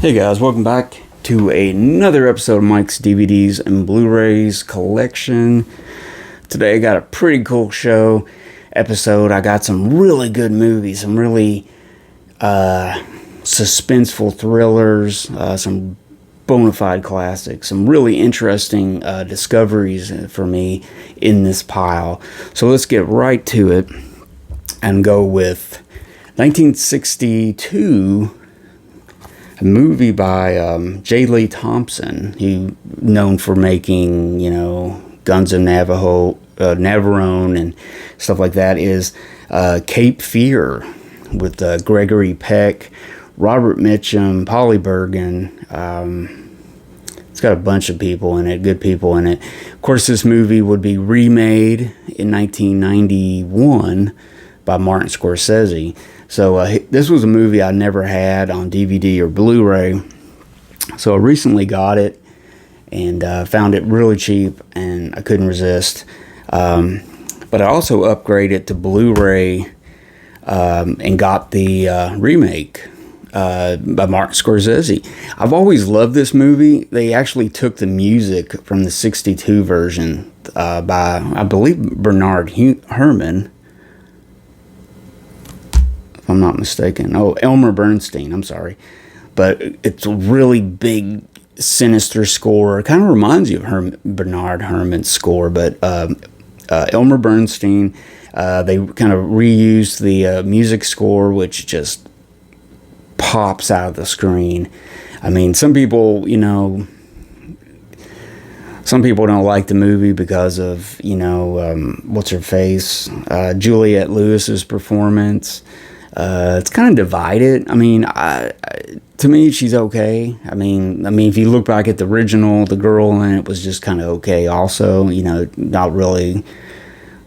Hey guys, welcome back to another episode of Mike's DVDs and Blu-rays collection. Today I got a pretty cool show episode. I got some really good movies, some really suspenseful thrillers, some bona fide classics, some really interesting discoveries for me in this pile. So let's get right to it and go with 1962, a movie by J. Lee Thompson. He known for making, Guns of Navarone and stuff like that. Is Cape Fear with Gregory Peck, Robert Mitchum, Polly Bergen. It's got a bunch of people in it, good people in it. Of course, this movie would be remade in 1991 by Martin Scorsese. So this was a movie I never had on DVD or Blu-ray. So I recently got it and found it really cheap, and I couldn't resist. But I also upgraded to Blu-ray and got the remake by Martin Scorsese. I've always loved this movie. They actually took the music from the 62 version by, I believe, Bernard Herrmann, if I'm not mistaken. Oh, Elmer Bernstein, I'm sorry. But it's a really big, sinister score. It kind of reminds you of Bernard Herrmann's score, but Elmer Bernstein, they kind of reused the music score, which just pops out of the screen. I mean, some people don't like the movie because of, what's her face? Juliette Lewis's performance. It's kind of divided. I mean, to me, she's okay. I mean, if you look back at the original, the girl in it was just kind of okay also. Not really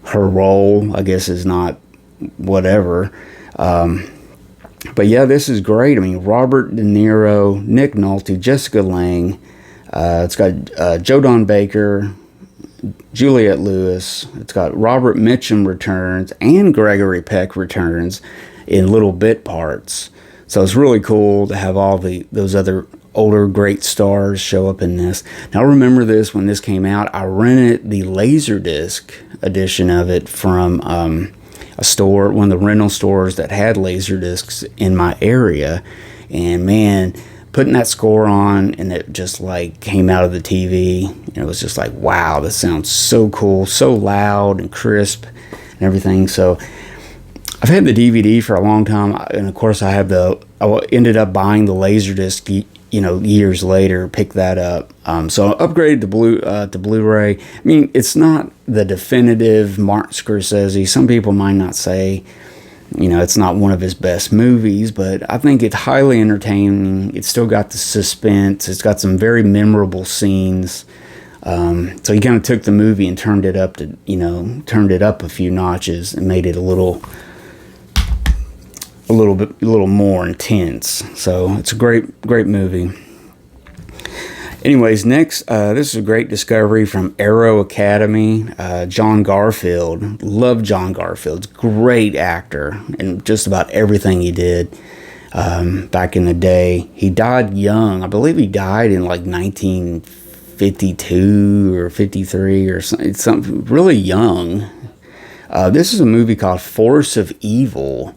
her role, I guess, is not whatever. But yeah, this is great. I mean, Robert De Niro, Nick Nolte, Jessica Lange. It's got Joe Don Baker, Juliette Lewis. It's got Robert Mitchum returns and Gregory Peck returns in little bit parts. So it's really cool to have all those other older great stars show up in this. Now, I remember this when this came out. I rented the Laserdisc edition of it from a store, one of the rental stores that had Laserdiscs in my area. And man, putting that score on, and it just like came out of the TV, and it was just like, wow, this sounds so cool, so loud and crisp and everything. So I've had the DVD for a long time, and of course I ended up buying the Laserdisc, years later, picked that up. So I upgraded to Blu-ray. I mean, it's not the definitive Martin Scorsese. Some people might not say, it's not one of his best movies, but I think it's highly entertaining. It's still got the suspense. It's got some very memorable scenes. So he kind of took the movie and turned it up a few notches and made it a little more intense. So it's a great movie. Anyways, next, this is a great discovery from Arrow Academy. John Garfield. Love John Garfield. Great actor in just about everything he did back in the day. He died young. I believe he died in like 1952 or 53 or something really young. This is a movie called Force of Evil.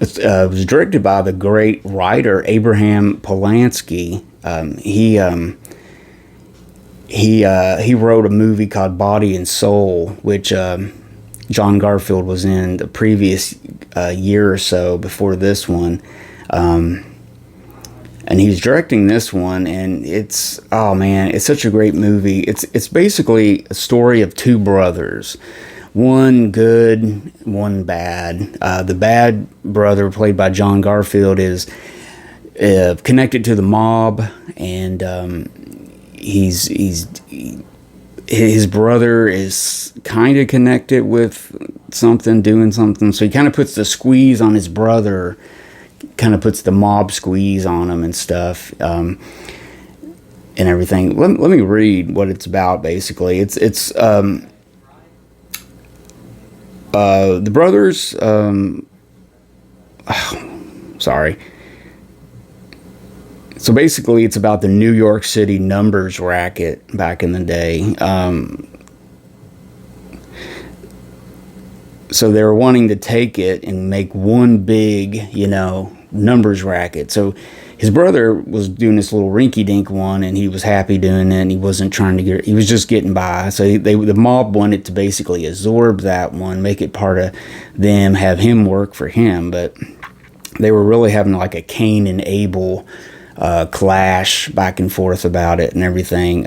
It was directed by the great writer Abraham Polanski. He wrote a movie called Body and Soul, which John Garfield was in the previous year or so before this one. And he's directing this one, and it's such a great movie. It's basically a story of two brothers. One good, one bad. The bad brother, played by John Garfield, is connected to the mob, and his brother is kind of connected with something, doing something. So he kind of puts the squeeze on his brother, kind of puts the mob squeeze on him and stuff, and everything. Let me read what it's about. Basically, it's the brothers, sorry, So basically, it's about the New York City numbers racket back in the day. So they were wanting to take it and make one big, numbers racket. So his brother was doing this little rinky-dink one, and he was happy doing it, and he wasn't trying to he was just getting by. So the mob wanted to basically absorb that one, make it part of them, have him work for him. But they were really having like a Cain and Abel clash back and forth about it and everything.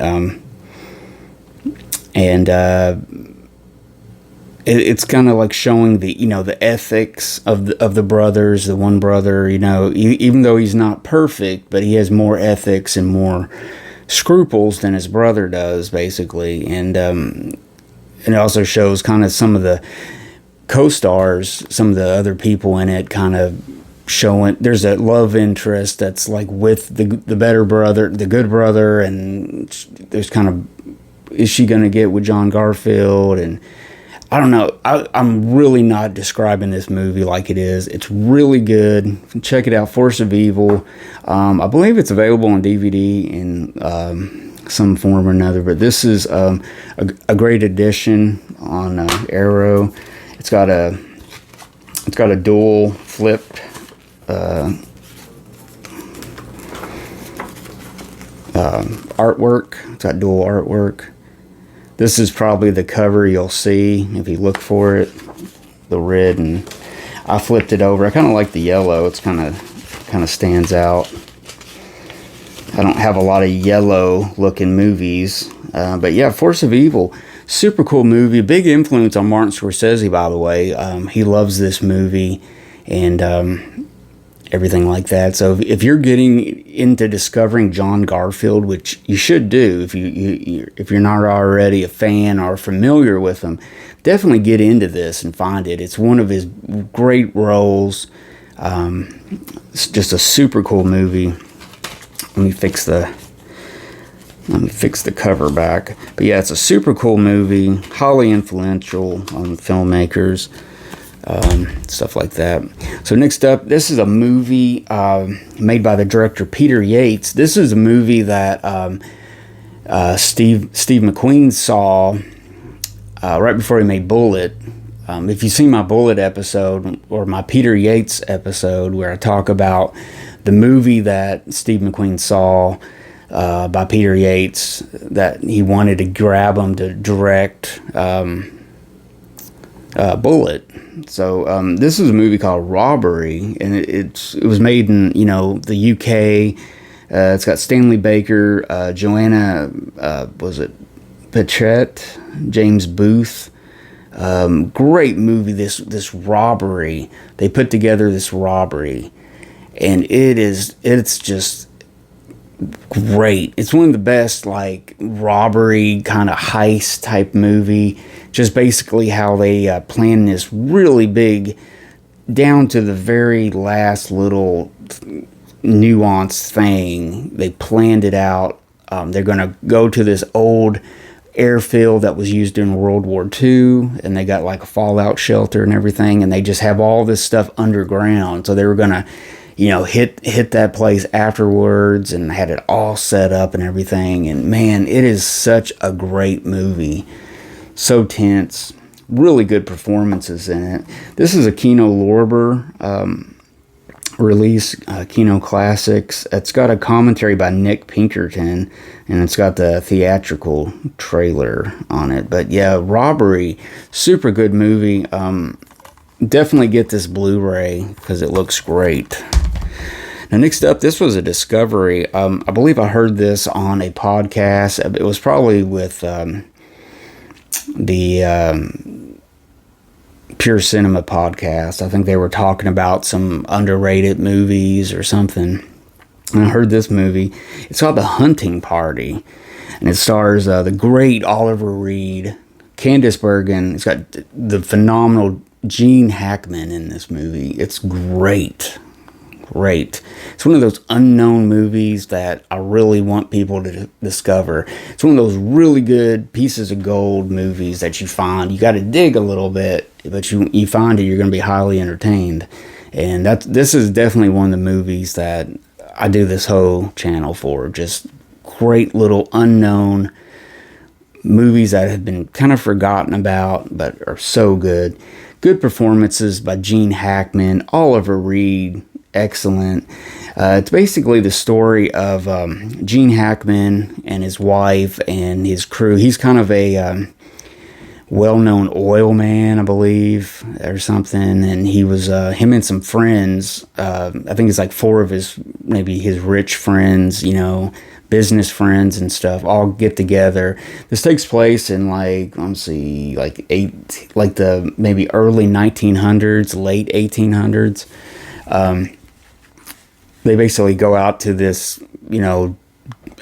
It's kind of like showing the ethics of the brothers. The one brother, even though he's not perfect, but he has more ethics and more scruples than his brother does, basically. And it also shows kind of some of the co-stars, some of the other people in it, kind of showing there's a love interest that's like with the better brother, the good brother, and there's kind of, is she going to get with John Garfield? And I don't know. I'm really not describing this movie like it is. It's really good. Check it out, Force of Evil. I believe it's available on DVD in some form or another, but this is a great addition on Arrow. It's got a dual flipped artwork. It's got dual artwork. This is probably the cover you'll see if you look for it, the red, and I flipped it over. I kind of like the yellow. It's kind of stands out. I don't have a lot of yellow looking movies, but yeah, Force of Evil, super cool movie. Big influence on Martin Scorsese, by the way. He loves this movie and everything like that. So if you're getting into discovering John Garfield, which you should do if you're not already a fan or familiar with him, definitely get into this and find it. It's one of his great roles. It's just a super cool movie. Let me fix the cover back. But yeah, it's a super cool movie, highly influential on filmmakers. Stuff like that. So next up, this is a movie made by the director Peter Yates. This is a movie that Steve McQueen saw right before he made Bullet. If you've seen my Bullet episode or my Peter Yates episode where I talk about the movie that Steve McQueen saw by Peter Yates that he wanted to grab him to direct Bullet. So this is a movie called Robbery, and it was made in the UK. It's got Stanley Baker, Joanna was it Pachette, James Booth. Great movie. This robbery, they put together this robbery, and it's just great. It's one of the best like robbery kind of heist type movie. Just basically how they plan this really big, down to the very last little nuanced thing. They planned it out. They're going to go to this old airfield that was used in World War II, and they got like a fallout shelter and everything, and they just have all this stuff underground. So they were going to, hit that place afterwards, and had it all set up and everything. And man, it is such a great movie. So tense, really good performances in it. This is a Kino Lorber release, Kino Classics. It's got a commentary by Nick Pinkerton, and it's got the theatrical trailer on it. But yeah, Robbery, super good movie. Definitely get this Blu-ray because it looks great. Now, next up, this was a discovery. I believe I heard this on a podcast. It was probably with the Pure Cinema podcast. I think they were talking about some underrated movies or something. And I heard this movie. It's called The Hunting Party. And it stars the great Oliver Reed, Candice Bergen. It's got the phenomenal Gene Hackman in this movie. It's great. Great. It's one of those unknown movies that I really want people to discover. It's one of those really good pieces of gold movies that you find. You got to dig a little bit, but you find it, you're going to be highly entertained. And this is definitely one of the movies that I do this whole channel for. Just great little unknown movies that have been kind of forgotten about, but are so good. Good performances by Gene Hackman, Oliver Reed, excellent. It's basically the story of Gene Hackman and his wife and his crew. He's kind of a well-known oil man, I believe, or something. And he was him and some friends. I think it's like four of maybe his rich friends, business friends and stuff, all get together. This takes place in like the maybe early 1900s, late 1800s. They basically go out to this,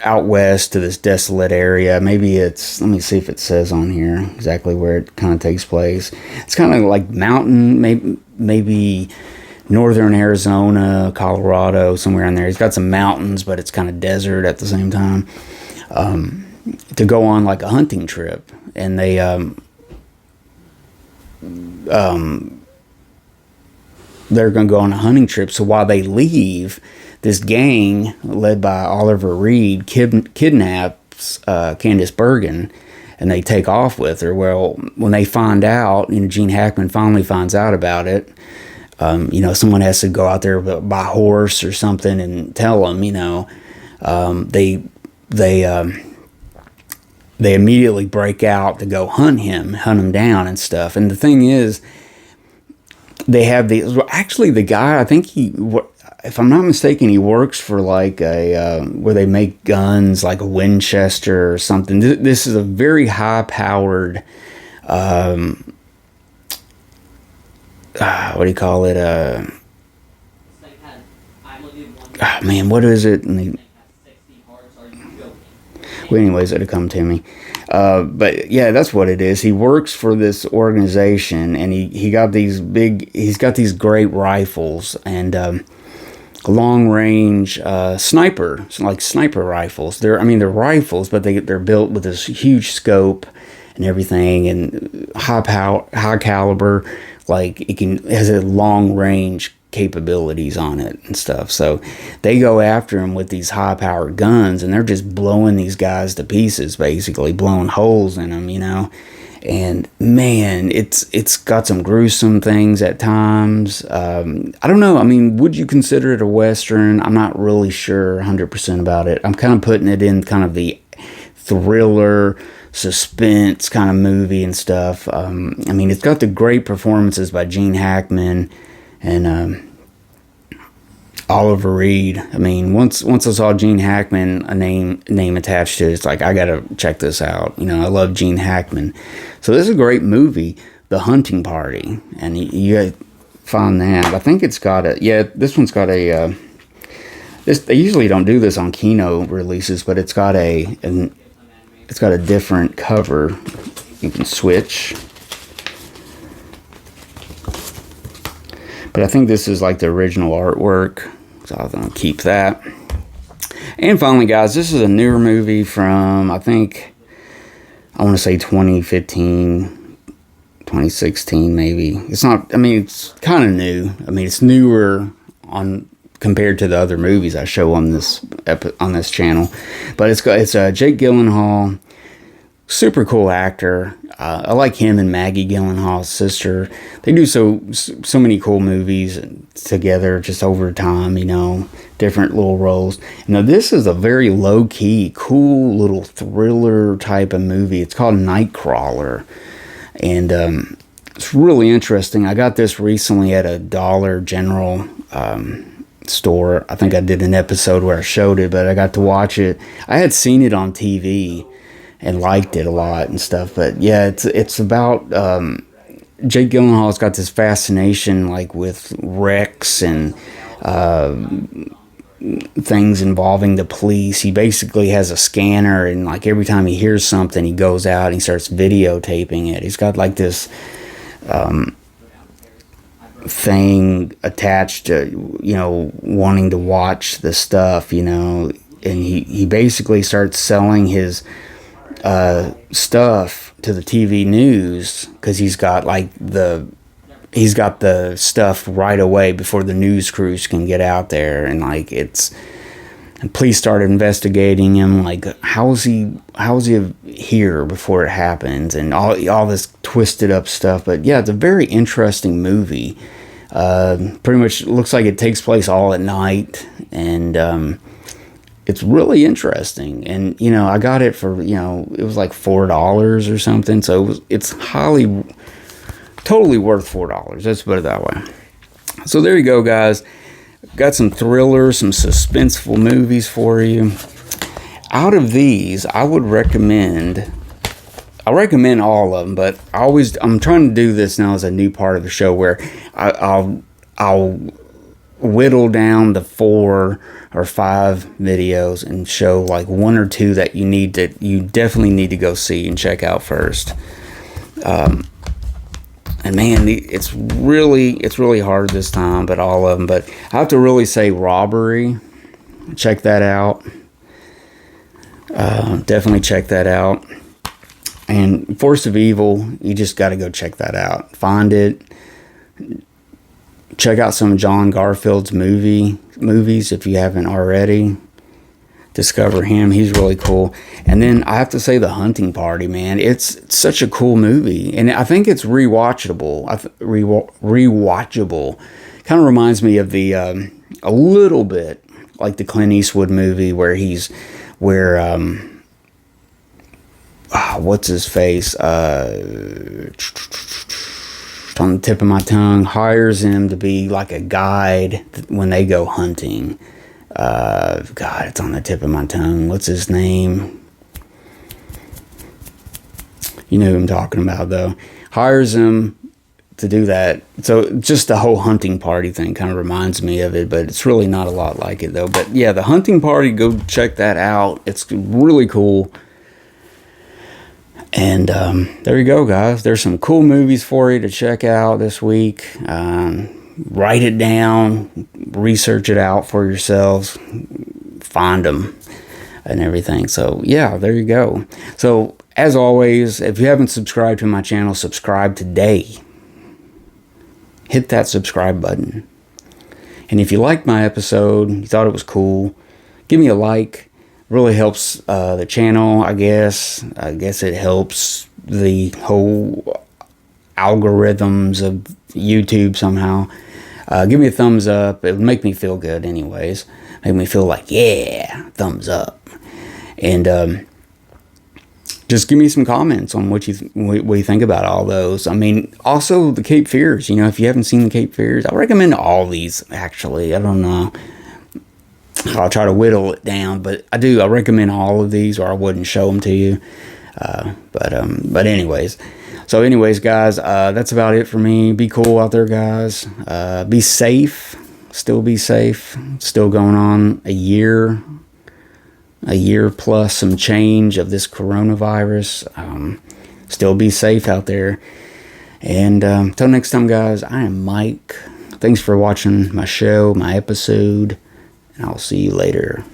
out west to this desolate area. Maybe let me see if it says on here exactly where it kind of takes place. It's kind of like mountain, maybe northern Arizona, Colorado, somewhere in there. He's got some mountains, but it's kind of desert at the same time. To go on like a hunting trip, and they they're going to go on a hunting trip. So while they leave, this gang led by Oliver Reed kidnaps Candice Bergen, and they take off with her. Well, when they find out, Gene Hackman finally finds out about it. Someone has to go out there by horse or something and tell them. They immediately break out to go hunt him down and stuff. And the thing is, they have the guy, I think if I'm not mistaken, he works for like where they make guns, like a Winchester or something. This is a very high-powered, what do you call it? What is it? Well, anyways, it'll come to me. But yeah, that's what it is. He works for this organization, and he's got these great rifles and long range sniper rifles. They're rifles, but they're built with this huge scope and everything, and high caliber. Like it has a long range capabilities on it and stuff. So they go after him with these high powered guns, and they're just blowing these guys to pieces, basically blowing holes in them, And man, it's got some gruesome things at times. I don't know. Would you consider it a Western? I'm not really sure 100% about it. I'm kind of putting it in kind of the thriller, suspense kind of movie and stuff. It's got the great performances by Gene Hackman and Oliver Reed. Once I saw Gene Hackman, a name attached to it, it's like, I gotta check this out. I love Gene Hackman. So this is a great movie, The Hunting Party, and you gotta find that. I think it's got this one's got they usually don't do this on Kino releases, but it's got a different cover. You can switch. But I think this is like the original artwork, so I'm going to keep that. And finally, guys, this is a newer movie from, I want to say 2015, 2016 maybe. It's not, it's kind of new. It's newer compared to the other movies I show on this channel. But it's Jake Gyllenhaal, super cool actor. I like him and Maggie Gyllenhaal's sister. They do so many cool movies together just over time, different little roles. Now, this is a very low-key, cool little thriller type of movie. It's called Nightcrawler. And it's really interesting. I got this recently at a Dollar General store. I think I did an episode where I showed it, but I got to watch it. I had seen it on TV and liked it a lot and stuff. But yeah, it's about Jake Gyllenhaal's got this fascination like with wrecks and things involving the police. He basically has a scanner, and like every time he hears something, he goes out and he starts videotaping it. He's got like this thing attached to wanting to watch the stuff, and he basically starts selling his stuff to the TV news, because he's got the stuff right away before the news crews can get out there, and like it's And police started investigating him, like how is he here before it happens, and all this twisted up stuff. But yeah, it's a very interesting movie. Pretty much looks like it takes place all at night, and it's really interesting. And you know, I got it for, you know, it was like $4 or something, so it's totally worth $4. Let's put it that way. So there you go, guys. Got some thrillers, some suspenseful movies for you. Out of these, I recommend all of them, but I'm trying to do this now as a new part of the show where I'll whittle down the 4 or 5 videos and show like 1 or 2 that you definitely need to go see and check out first. And man, it's really hard this time, but all of them. But I have to really say Robbery. Check that out. Definitely check that out. And Force of Evil, you just got to go check that out. Find it. Check out some of John Garfield's movies if you haven't already. Discover him. He's really cool. And then I have to say The Hunting Party, man. It's such a cool movie. And I think it's rewatchable. Rewatchable. Kind of reminds me of the, a little bit like the Clint Eastwood movie where what's his face? It's on the tip of my tongue. Hires him to be like a guide when they go hunting. God, it's on the tip of my tongue. What's his name? You know who I'm talking about, though. Hires him to do that. So just the whole Hunting Party thing kind of reminds me of it, but it's really not a lot like it, though. But yeah, The Hunting Party, go check that out. It's really cool. And there you go, guys. There's some cool movies for you to check out this week. Write it down, research it out for yourselves, find them and everything. So yeah, there you go. So as always, if you haven't subscribed to my channel, subscribe today. Hit that subscribe button. And if you liked my episode, you thought it was cool, give me a like. Really helps the channel, I guess. I guess it helps the whole algorithms of YouTube somehow. Give me a thumbs up. It would make me feel good anyways. Make me feel like, yeah, thumbs up. And just give me some comments on what you think about all those. I mean, also the Cape Fears. You know, if you haven't seen the Cape Fears, I recommend all these, actually. I don't know. I'll try to whittle it down, but I recommend all of these, or I wouldn't show them to you. But anyways. So anyways, guys, that's about it for me. Be cool out there, guys. Be safe. Still be safe. Still going on a year plus some change of this coronavirus. Still be safe out there. And until next time, guys, I am Mike. Thanks for watching my show, my episode, and I'll see you later.